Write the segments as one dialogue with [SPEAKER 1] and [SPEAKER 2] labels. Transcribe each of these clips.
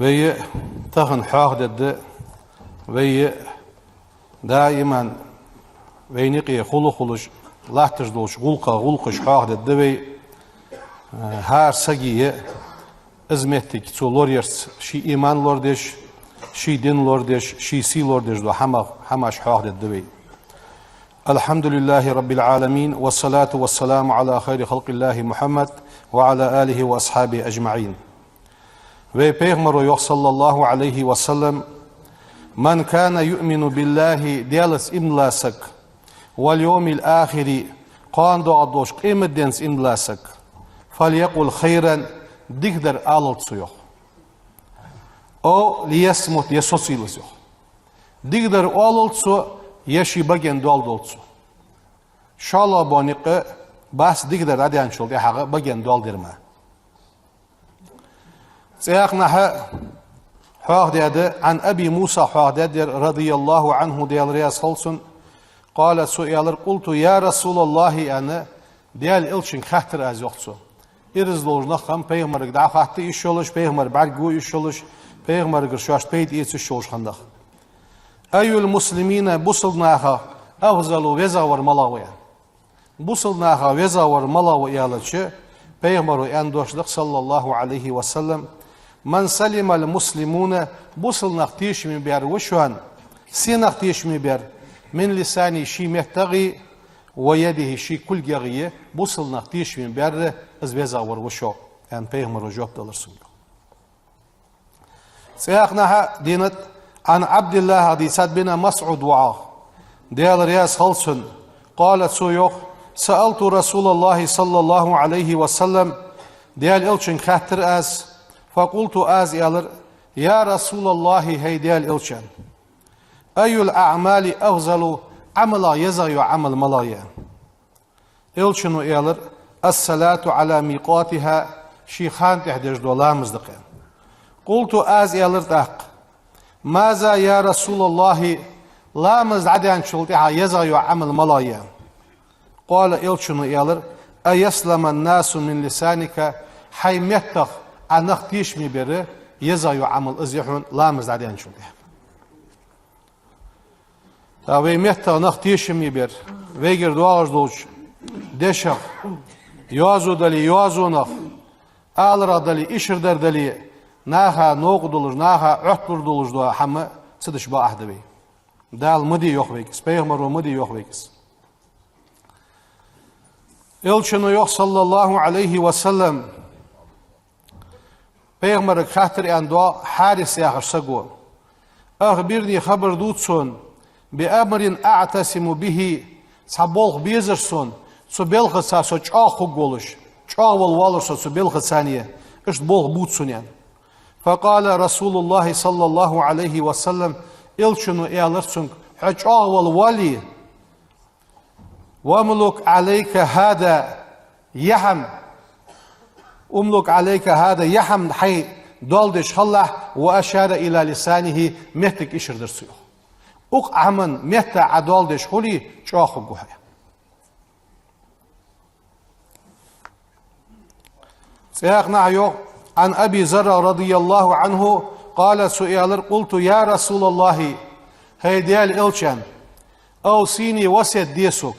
[SPEAKER 1] وي تخن حاخدد وي دائما وينقي خلوش لا تجدوش غلقش حاخدد وي هر سجيه ازمتك تو لوريرس شي ايمان لوردش شي دين لوردش شي سي لوردش دو هماش حاخدد وي. الحمد لله رب العالمين والصلاة والسلام على خير خلق الله محمد وعلى آله وأصحابه أجمعين. Ve Peygamber yok sallallahu aleyhi ve sellem men kana yu'minu billahi delas imlasak vel yevmil ahiri qando adoş qimedens imlasak falyaqul khayran digder alıltsı yok. O liyasmut yasosilis yok. Digder alıltsı yeşi bagen doldoltsı. Şala baniqı bas digder adyan şoldi hağı bagen doldirma. سياقنا حاضر عن أبي موسى حاضر رضي الله عنه ديال رياض خلصن قال سئل قلت يا رسول الله أنا ديال إلشن خاطر از يقصو إرزلوج نخم پیغمبر دا خاطر إشولش پیغمبر برگو إشولش پیغمبر گرشاش پید إيش إشولش خندخ أي المسلمين بوصلناها أفضلوا وزاور ملاويا بوصلناها وزاور ملاويا لشة پیغمبر أندوشدق صلى الله عليه وسلم من سلم المسلمون بوصل نختيش من بير وشوان سي نختيش من بير من لساني شي مهتغي ويده شي كل جغيه بوصل نختيش من بير ازبيزا وروشو يعني بيغمر وجوب دلرسون سياقناها دينت عن عبد الله حديثات بنا مسعود وعاه ديال رياس خلصن قالت سويوخ سألت رسول الله صلى الله عليه وسلم ديال إلشن خاطر أز فقلت أز يالر يا رسول الله هي ديال إلشن أي الأعمال أفضل عملا يزغي عمل ملايا إلشن يالر الصلاة على ميقاتها شيخان تحدج دولا مزدقين قلت أز يالر تحق ماذا يا رسول الله لا مزعد عن شلطها يزغي عمل ملايا قال إلشن يالر أيسلم الناس من لسانك حيمتخ أنخ تيشمي بره يزايو عمل إزيحون لا مزعدين شو ده تاوي متى نخ تيشمي بر ويجر دواج دوش دشخ يوازو دلي يوازو نخ آلرا دلي إشر در دلي ناها نوق دولج ناها عطر دولج دوا حما صدش با أحد بي دال مدي يوخ بيكس بيغمرو مدي يوخ بيكس إلشنو يوخ صلى الله عليه وسلم پیغمبر خاطر اندوا حارس يا خرسگو اخبرني خبر دوتسون بأمر اعتصم به صبولغ بيزرسون سو بلغ ساسو چاخو گولش چاول والرس سو بلغ ثانيه اش بولغ بوتسون يعني فقال رسول الله صلى الله عليه وسلم الشنو يالرسون حچاول والي واملك عليك هذا يحم أملك عليك هذا يحم حي دولدش خلح وأشار إلى لسانه مهتك إشر درسيو أق عمن مهتا عدولدش خلي شاخو جوها سياقنا يو عن أبي ذر رضي الله عنه قال سئل قلت يا رسول الله هي ديال إلشان أوصيني وسيد ديسوك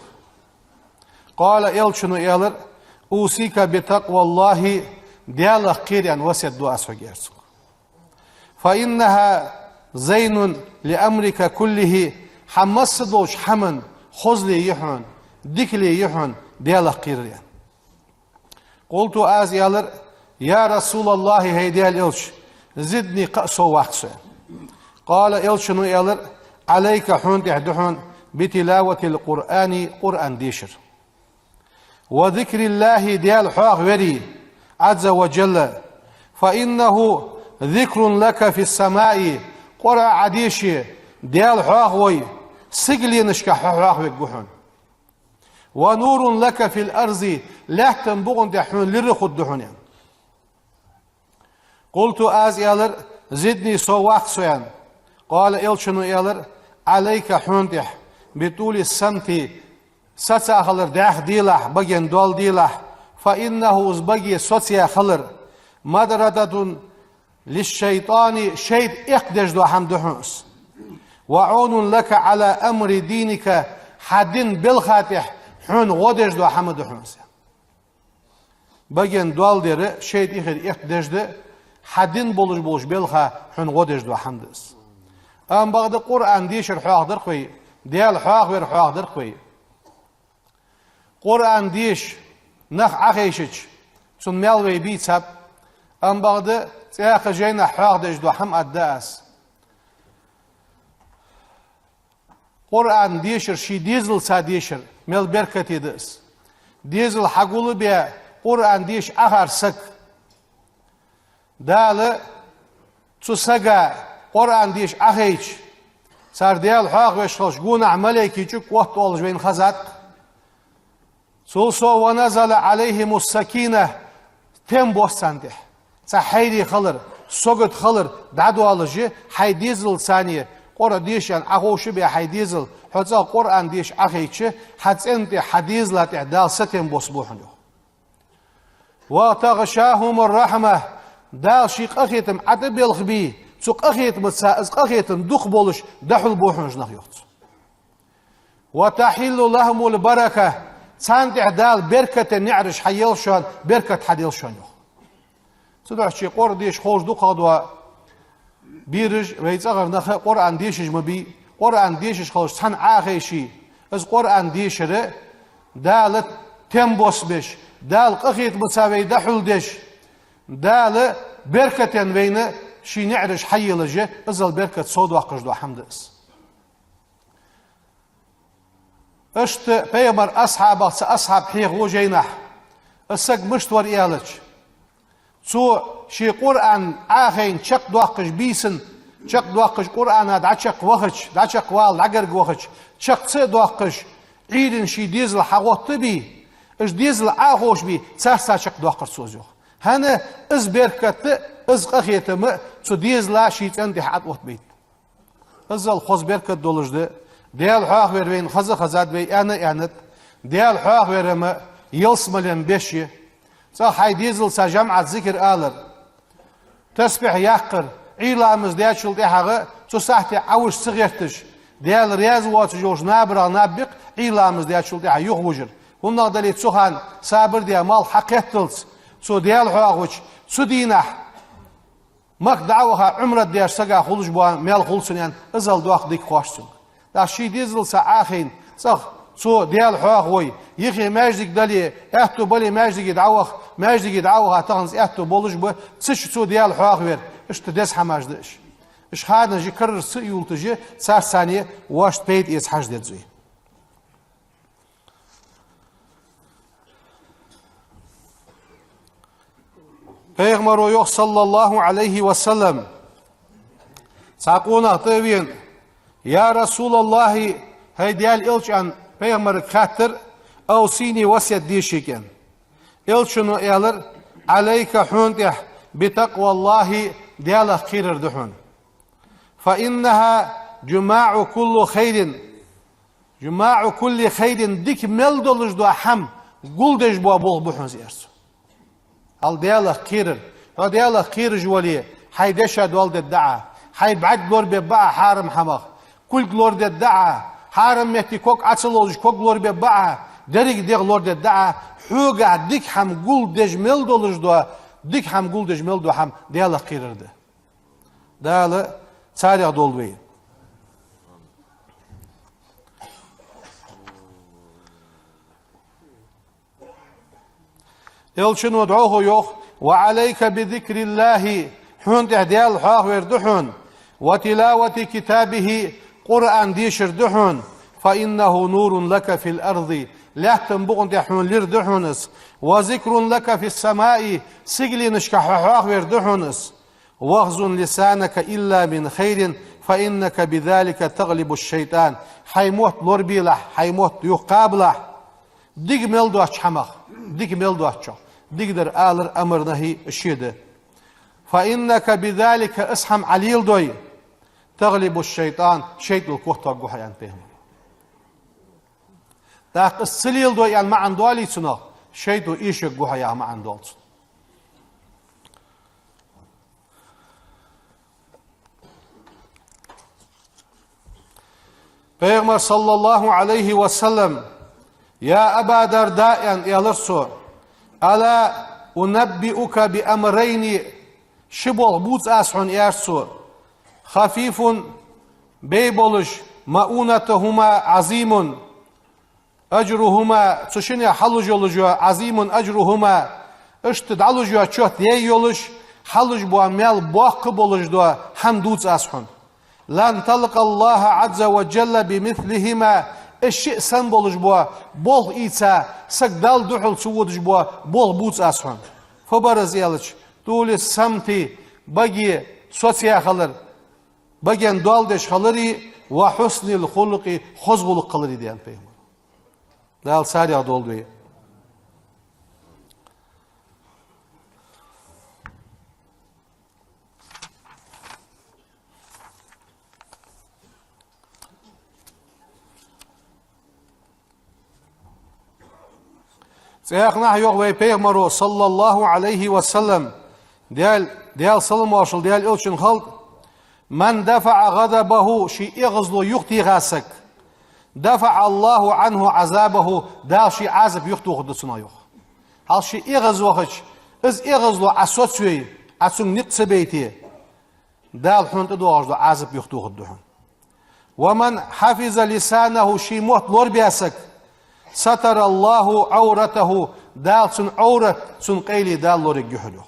[SPEAKER 1] قال إلشان إلر أوصيك بتقوى الله ديال خيرا وسيد دعاء سوغيرسك فإنها زين لأمرك كله حمصدوش حمن خزلي يحن ديكلي يحن ديال خيرا قلت آز يالر يا رسول الله هي ديال إلش زدني قأسو وحسو قال إلشنو يالر عليك حون تحدحون بتلاوة القرآن قرآن ديشر وذكر الله ديال حاق وري عز وجل فإنه ذكر لك في السماء قرأ عديشي ديال حاق وي سجلي نشكح حاق ويقبحون ونور لك في الأرض لا تنبغن دحون لرخد دحون يعني. قلت آز يالر زدني سواق سوان قال إلشنو يالر عليك حوندح بطول السمت ساتسا خلر داخ ديلح بجن دول ديلح فإنه أزبجي سوتيا خلر مدردة للشيطان شيط اقدش دو حمد حنس وعون لك على أمر دينك حدين بالخاتح حن غدش دو حمد حنس بگن دوال دره شيط اقدش ده حدين بولش بالخا حن غدش دو حمدس ام بعد قرآن ديشر حواق در خوي ديال حواق ور حواق در خوي قرآن ديش نخ عخيشش سن ملوي بيتسب ام بعد تياخ جينا حواق دش دو حم أداس قرآن ديشر شي ديزل سا ديشر مل بركتي دس ديزل حقول بيا قرآن ديش آخر سك دال تسجى قرآن ديش آخيش صار ديال حاق وشخش جونا ملكي جك وقت والج بين خزات سوسو ونزل عليهم السكينة تم بوسانده صحيري خلر سوقت خلر دعدو والجي حي ديزل ثانية قرآن ديش يعني أخوش بيا حي ديزل حتى قرآن ديش آخيش حتى أنت حديث لا تعدال ستم بوسبوحنه وتغشاهم الرحمة دال شيق أخيتم عتب يلخبي سوق أخيتم تسائز أخيتم دخ بولش دحل بوحنج نخيوت وتحل لهم البركة تساندع دال بركة نعرش حيلشان بركة حديلشان سدع شي قور ديش خوش دو قادوا بيرج ويتس أغر نخ قرآن ديشج مبي قرآن ديشج خوش تن آخيشي از قرآن ديشره دالت تنبوس بش دال قخيت مساوي دحل دش دال بركة وين شي نعرش حي لجه ازل بركة صود وقش دو حمدس اشت بيمر أصحاب حيغ وجينح السق مشتور إيالج سو شي قرآن آخين شق دوقش بيسن شق دوقش قرآن هاد عشق وخش عشق وال عقرق وخش شق صي دوقش عيدن شي ديزل حقوط طبي اش ديزل آخوش بي تساسا شق دوقش سوزيوخ هنا از بركت از قخيتم سو ديزلا شيت اندي حد وقت بيت ازل خوز بركت دولج ده ديال حاق وين خزاد بي انا انت ديال حاق ورما يلسملن بشي صح هاي ديزل سا جمعة ذكر آلر تسبح يقر عيلامز ديال شل دي حاقه سو ساحتي عوش صغيرتش ديال رياض وات جوش نابرا نابق عيلامز ديال شل دي حاقه يخوجر هنا دلي تسوخان سابر ديال مال حقيقتلس سو ديال حاقوش سو دينح مك دعوها عمرة ديال سقا خلوش بوان ميل خلصن يعني ازل دوق ديك خوشتن دا شي ديزل سا آخين صح سو ديال حاقوي يخي ماجدك دلي احتو بلي ماجدك يدعوها تغنز احتو بولش بو تسش سو ديال حاقوير اشت ديس حماجدش اش خادنا جي كرر سيول تجي سار ثانية واشت بيت ايز حاج ديت زي Peygamber yok sallallahu aleyhi ve sellem saquna tevin ya Resulallah heydiyal ilçan Peygamber katır awsini vasiyet dişiken ilçunu elir aleyke huntih bi takvallahi diyala khirir duhun fa innaha cuma'u kulli khairin dik meldoluj du ham guldej bu buhun ziyarsu al diyala khirir o diyala khir jwali haydesha dwal الدعاء hay بعد glor be ba haram hamak kul glor الدعاء haram mehti kok açıloj kok glor be ba derig de glor الدعاء huga dik ham guldej meldoluj du dik ham guldej meldu ham diyala khirirdi dala tarih dolbey يلشن ودعوه يوخ وعليك بذكر الله حون تهديال حاق وردحون وتلاوة كتابه قرآن ديشر دحون فإنه نور لك في الأرض لا تنبغن دحون لردحونس وذكر لك في السماء سجل نشكح حاق وردحونس واغزن لسانك إلا من خير فإنك بذلك تغلب الشيطان حيموت لوربيلح حيموت يقابلح ديك ملدو أشحمخ ديك ملدو أشحمخ ديقدر آلر أمر نهي الشيدة فإنك بذلك اسحم عليل دوي تغلب الشيطان شيط الكوحة وقوحة ينتهم داق السليل دوي يعني ما عندوالي سنة شيط إيش قوحة يعني ما عندوالي Peygamber sallallahu aleyhi ve sellem ya Aba Darda'yan yalırsu ala unabbi'uka bi emreyni şibol buç ashun yersu hafifun beyboluş maunatuhuma azimun ecruhuma tuşine haluj olucu azimun ecruhuma işte dalucu çok diye yoluş haluj bu amel boğ boluş do ham duç ashun lan talqallaha azza ve celle bimithlihima eşi sen boluş bu bol ita sakdal duhul suvuduş bu bol buç ashun fabaraz yalıç tuli samti bagi sosyal kalır bagen doğaldeş kalırı ve husnil huluki hozguluk kalırı diyen Peygamber. Dal sariya doldu. Seyaknah yok ve Peygamber sallallahu aleyhi ve sellem diğer salam başıl diğer ölçün halk men defa'a gadabahu şi iğzlu yukti gasek defa'a Allahu anhu azabahu da şi azab yukti gudusuna yok. Hal şi iğzlu hiç iz iğzlu asotsuy atsun niqse beyti dal huntu doğru azab yukti guduhun. Ve men hafiza lisanahu şi muhtlor biyasek satar Allahu avratahu dal sun avrat sun qeyli dal lori gühülü.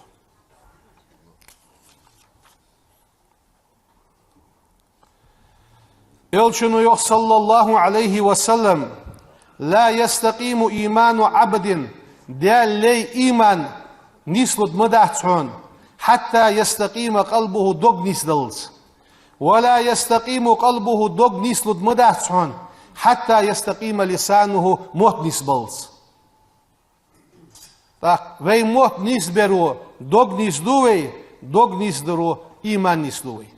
[SPEAKER 1] Elçinu yok sallallahu aleyhi ve sellem la yestaqimu imanu abdin diğerley iman nislut mıdahtun hatta yestaqima qalbuhu dog nisdals ve la yestaqimu qalbuhu dog nislut mıdahtun hatta yestaqima lisanuhu muht nisbals tak vey muht nisberu dog nisduvey dog nisduru iman nisduvey.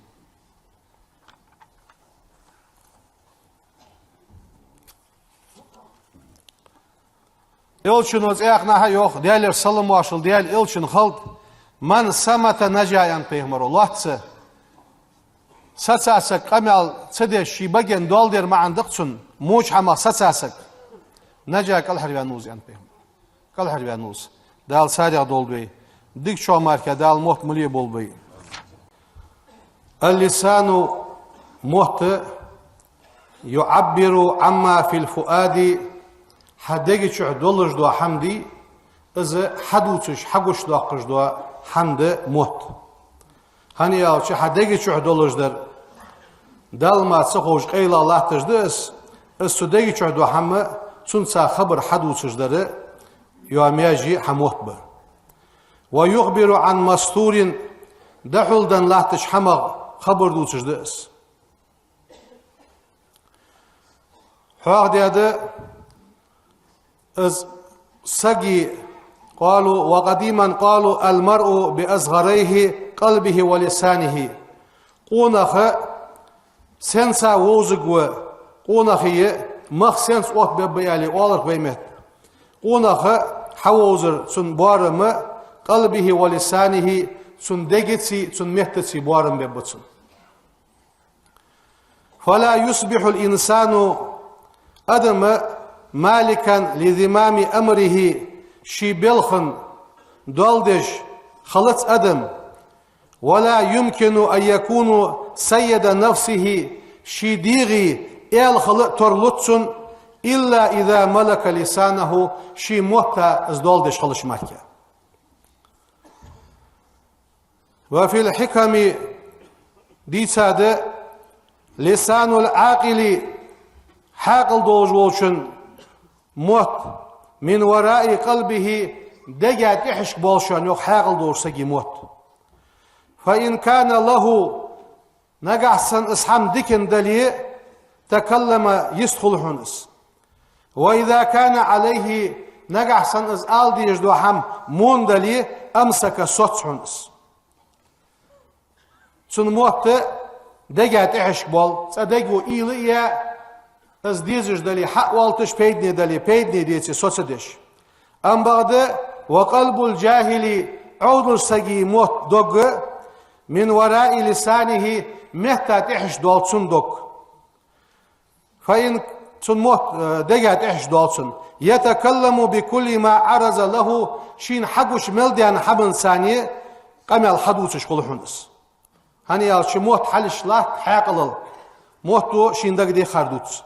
[SPEAKER 1] Elçin öz ayaknaha yok. Diğerler salım başıl. Diğer elçin halk. Man samata nacayan Peygamber Allah'tsı. Satsasak kamel sıde şibagen dolder ma'andıqsun. Muç hama satsasak. Naca kal harvanuz yan Peygamber. Kal harvanuz. Dal sariya dolbey. Dik şu marka dal muht muliye bolbey. El-lisanu muht yu'abbiru amma fil fuadi حدقي شو دولج دوا حمدي إذا حدوتش حقوش دوا قش دوا حمد موت هني يا شو حدقي شو دولج در دال ما تسخوش قيل الله تجدس السدقي شو دوا حم تنسى خبر حدوتش در يومياجي حموت بر ويخبر عن مستور دحول دن لا تشحمغ خبر دوتش دس حاضر ده سقي قالوا وقديما قالوا المرء بأصغريه قلبه ولسانه قونخ سنسا ووزقوا قونخي مخ سنس اوت ببيالي اولر بيمت قونخ حوزر سن بارم قلبه ولسانه سن دقتسي سن مهتسي بارم ببتسن فلا يصبح الإنسان أدم مالكا لذمام أمره شي بلخن دولدش خلط أدم ولا يمكن أن يكون سيد نفسه شي ديغي إل خلط ترلطسن إلا إذا ملك لسانه شي موتا دولدش خلش مكة وفي الحكم دي سادة لسان العاقل حاقل دوج وولشن موت من وراء قلبه دجات يحشك بولشان يوخ حاقل دور سجي موت فإن كان له نجحسن إسحام ديكن دلي تكلم يدخل حنس وإذا كان عليه نجحسن إزال دي يجدو حم مون دلي أمسك صوت حنس سن موت دجات يحشك بول سدجو إيليا از دیزش دلی حق والتش پیدنی دلی پیدنی دیتی سوسدش ام بعد وقلب الجاهل عود السجي موت دوغ من وراء لسانه مهتا تحش دولتسن دوغ فإن تنموت دقات إحش دوتسن يتكلم بكل ما عرض له شين حقوش ملديان حبن ثانية قمال حدوثش كل حنس هني يال شموت حلش لا حاقلل موتو شين دق دي خردوت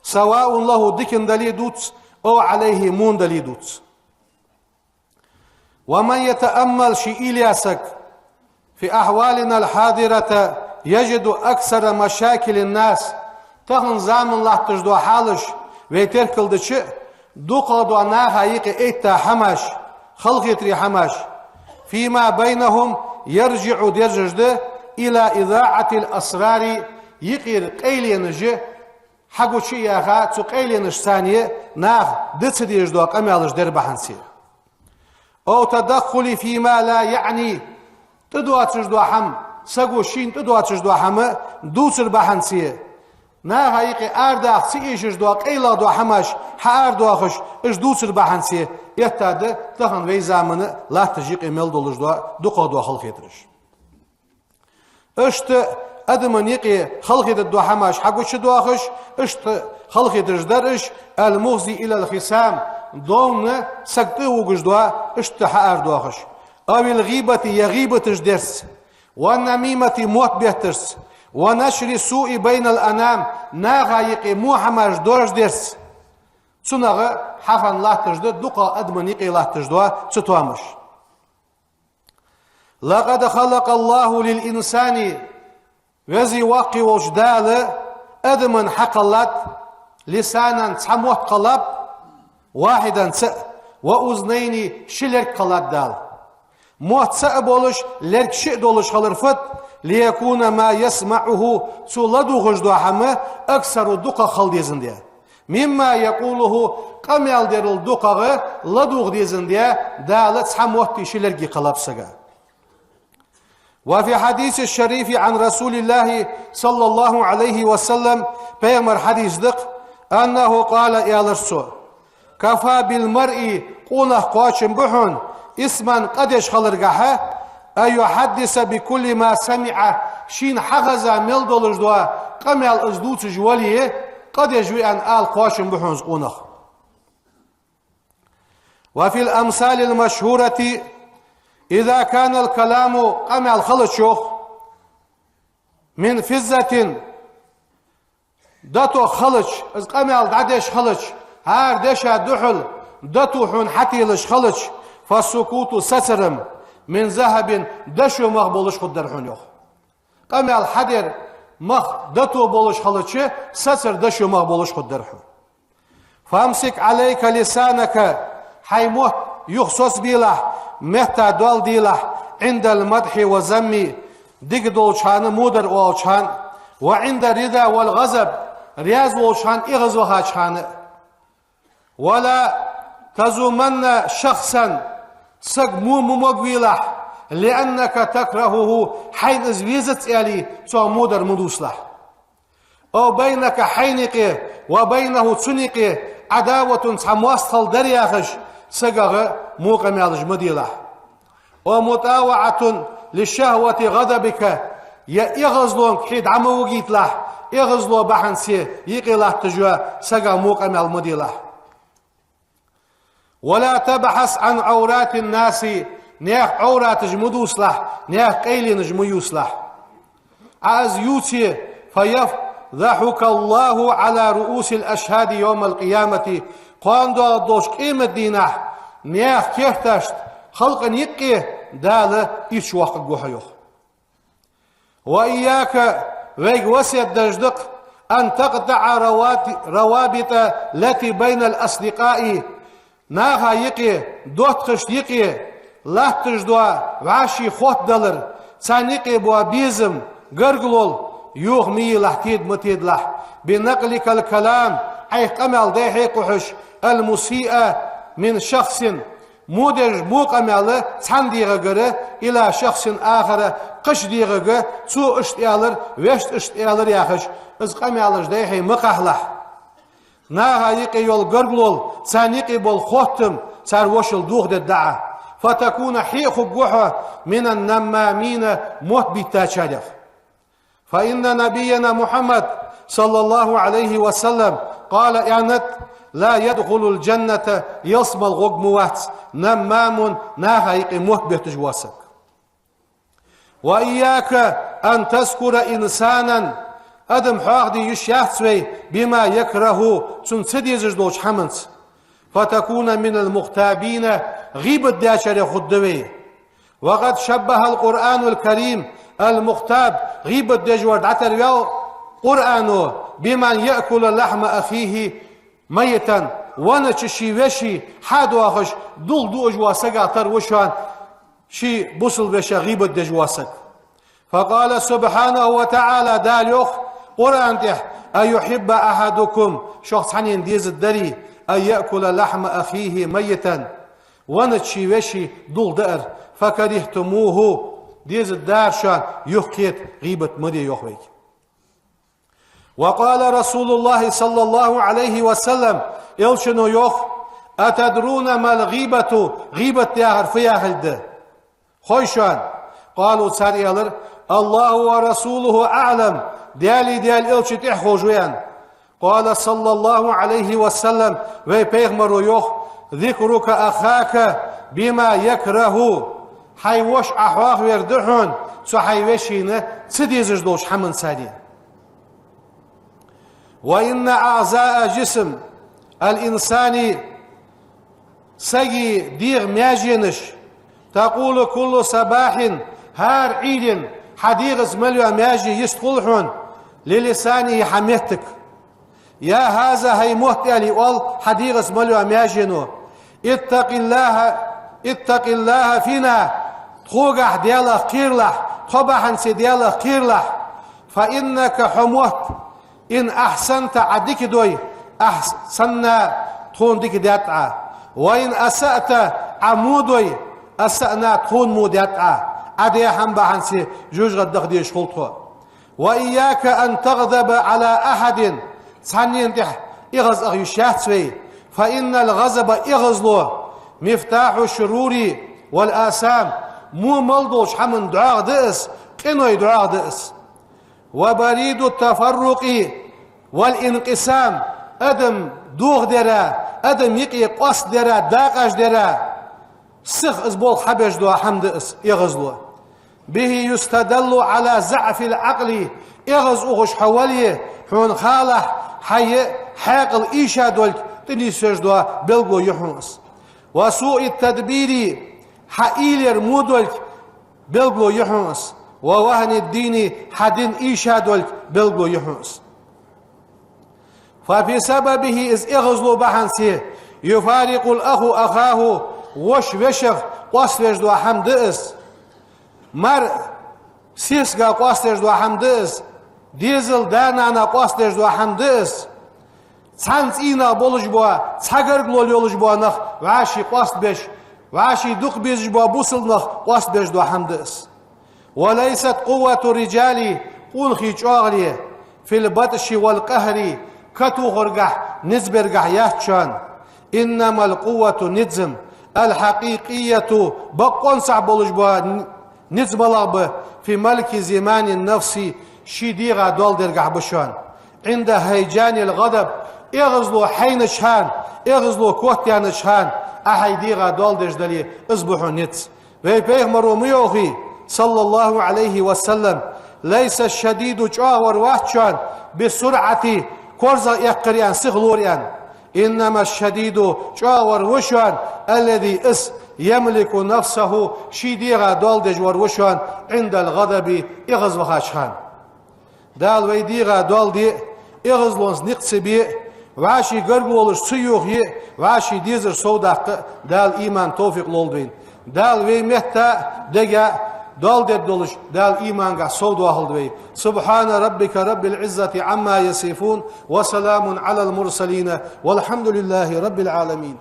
[SPEAKER 1] سواء له دكن دلي دوت أو عليه مون دلي دوت ومن يتأمل شيء إلياسك في أحوالنا الحاضرة يجد أكثر مشاكل الناس تهن زامن الله تجدو حالش ويتركل دش دوقا دو ناها يقي إيتا حماش خلقيتري حماش فيما بينهم يرجع درجد إلى إذاعة الأسرار يقير قيلينج حقو شيئا تو قيلينج ثانية ناخ دتس ديجدو قميالش دربحنسي أو تدخل فيما لا يعني تدوى تجدو حم سقو شين تدوى تجدو حم دوسر بحنسي نا هايقي آرداخ سيئش اجدو قيلا دو حماش حاردو اخش اش دوسر بحنسي يتاد تخن وي زامن لا تجيق اميل دولجدو دوقا دو خلق يترش اشت ادمن يقي خلق يدو حماش حقو شدو اخش اشت خلق يترش درش المغزي الى الخسام دون سقطي وجدو اشت حاردو اخش او الغيبة يغيبة درس والنميمة موت بيهترس ونشر السوء بين الأنام ناغا يقي موحماش دورش درس تسنغ حفن الله تجدد دقا أدمن يقي الله تجدوا ستوامش لقد خلق الله للإنسان وزي واقي وجدال أدمن حقلت لسانا تحموت قلب واحدا وأذنين شلر قلت دال موت سأبولش لرك شئ دولش خلرفت ليكون ما يسمعه سولدو غجدو حمه أكثر دقا خلديزن دي مما يقوله قميال ديرل دقا لدوغ ديزن دي دالت حموت شلرقي قلب سقا وفي حديث الشريف عن رسول الله صلى الله عليه وسلم بيغمر حديث دق أنه قال يا لرسو كفى بالمرء قوله قواشن بحن اسما قدش خلرقها أن يحدث بكل ما سمع شين حغزا ملدولج دوا قمال ازدوت جواليه قد يجوي أن آل قواشن بحنز قونخ وفي الأمثال المشهورة إذا كان الكلام قمال خلشوخ من فزة داتو خلش از قمال دادش خلش هار دشا دحل داتو حون حتيلش خلش فالسكوت سترم من ذهب دشو مخ بولش خود در حون يوخ قمال حدر مخ دتو بولش خلچه ستر دشو مخ بولش خود در حون فامسك عليك لسانك حيموت يخصص بيله متى دول ديله عند المدح وزمي ديك دولشان مودر والشان وعند الرضا والغضب رياض والشان إغز وهاشان ولا تزومن شخصا سق مو مقويله لأنك تكرهه حين ازويزت إلي سو مودر مدوسله أو بينك حينك وبينه تسنك عداوة سمواستل درياخش سقغ موقع مالج مديله ومتاوعة للشهوة غضبك يغزلون حيد عمو جيت له يغزلو بحنسي يقي له تجوى سقغ موقع مال مديله ولا تبحث عن عورات الناس نيخ عورات جمدوس له نيخ قيل جميوس له عاز يوتي فيفضحك الله على رؤوس الأشهاد يوم القيامة قاندو دوش قيمة دينه نيخ كيفتشت خلق يقي دال إيش وقت قوحيوخ وإياك ويق وسيد دجدق أن تقطع روابط التي بين الأصدقاء ناغا يقي دوت خشت يقي لا تجدوا وعشي خوت دلر سانيقي بوا بيزم قرقلول يوغ مي لحتيد متيد لح بنقلك الكلام أي قمل ديحي قحش المسيئة من شخص مودج مو قمل تانديغ قرى إلى شخص آخر قش ديغ تو اشتيالر ويشت اشتيالر ياخش از قملش ديحي مقحلح ناغا يقي يول قرقلول سانيقي بول خوتم سار وشل دوغ الدعا فتكون حيخ قوحة من النمامين موت بالتاشالف فإن نبينا محمد صلى الله عليه وسلم قال إعنت لا يدخل الجنة يصم الغقموات نمام ناهيق مهبت جواسك. وإياك أن تذكر إنسانا أدم حاغدي يشيحتوي بما يكره تنسدي زجدوش حمنت فتكون من المغتابين غيب الداشر خدوي. وقد شبه القرآن الكريم المغتاب غيب الدجور عتر يو قرآنه بمن يأكل لحم أخيه ميتا ونششي وشي حاد واخش دول دو أجواسك عتر وشان شي بصل بشا غيب الدجواسك. فقال سبحانه وتعالى داليوخ قرآن تح أيحب أحدكم شخص حنين ديز الدري أن يأكل لحم أخيه ميتا ونشي وشي دول دأر فكرهتموه ديز الدار شان يحكيت غيبة مدي يحويك. وقال رسول الله صلى الله عليه وسلم إلشنو يوخ أتدرون ما الغيبة غيبة ياهر في أهل خوشان قالوا ساريالر الله ورسوله أعلم ديال إلشت إحوجوين. قال صلى الله عليه وسلم ويبيغمرو يوخ ذكرك أخاك بما يكره حيوش أحواق ويردحون سو حيوشين تديزج دوش حمن ساري. وإن أعزاء جسم الإنسان سجي ديغ ماجينش تقول كل صباح هار عيد حديغ مليو ماجي يستقلحون للسانه حميتك يا هذا هي مهتالي قال حديغ مليو ماجينو اتق الله فينا تخوغح ديالا قيرلح طبعا سيديالا قيرلح فإنك حموت إن أحسنت عديك دوي أحسننا تخون ديك دياتعا وإن أسأت عمودوي أسأنا تخون مودياتعا عدي حنبا حنسي جوج غدق ديش خلطه. وإياك أن تغضب على أحد تحنين تح إغز أغيشاتسوي فإن الغضب إغزلو مفتاح الشرور والآثام مو ملدوش حمن دعاء دئس قنوي دعاء دئس. وبريد التفرق والانقسام أدم دوغ درا أدم يقي قص درا داقش درا سخ أزبول حبش دوا حمد إس إغزلو به يستدل على ضعف العقل إغز أغش حواليه حون خالح حي حاقل إيشا دولك تلي سجدوا بلغو يحونس. وسوء التدبير حقيلر مودولك بلغو يحونس ووهن الدين حدين إيشا دولك بلغو يحونس. ففي سببه إذ إغزلو بحنسي يفارق الأخ أخاه وش وشغ قوستيج دو حمدئس مر سيسغا قوستيج دو حمدئس ديزل دانانا قوستيج دو حمدئس تسانس إينا بولج بوا تساقرق لول يولج بوا نخ وعاشي قوست بيش وعاشي دوق بيش بوا بوصل نخ قوست بيش دو حمدئس. وليست قوة رجالي قول خيج أغلي في البطش والقهر كتو غرقح نزبرقح يهتشان إنما القوة نزم الحقيقية بقون صعب بولجبا نزبلغ في ملك زمان النفس شديغا دول درقح بشان عند هيجان الغضب اغزلو حين شهان اغزلو كوتيان شهان احيديغا دول درجدلي اصبحوا نتس. ويبيغمرو ميوخي صلى الله عليه وسلم ليس الشديد جاور واتشان بسرعة كورزا يقريان سغلوريان إنما الشديد جاور وشان الذي يملك نفسه شديغا دولدج وروشان عند الغضب إغز وخاشان دال ويديغا دولدي إغز لونز نقصبي وعاشي قرقولش سيوخي وعاشي ديزر صودق دال إيمان توفيق لولدين دال ويمهتا دقا دال دولش دال إيمان صودو أهل سبحان ربك رب العزة عما يصفون وسلام على المرسلين والحمد لله رب العالمين.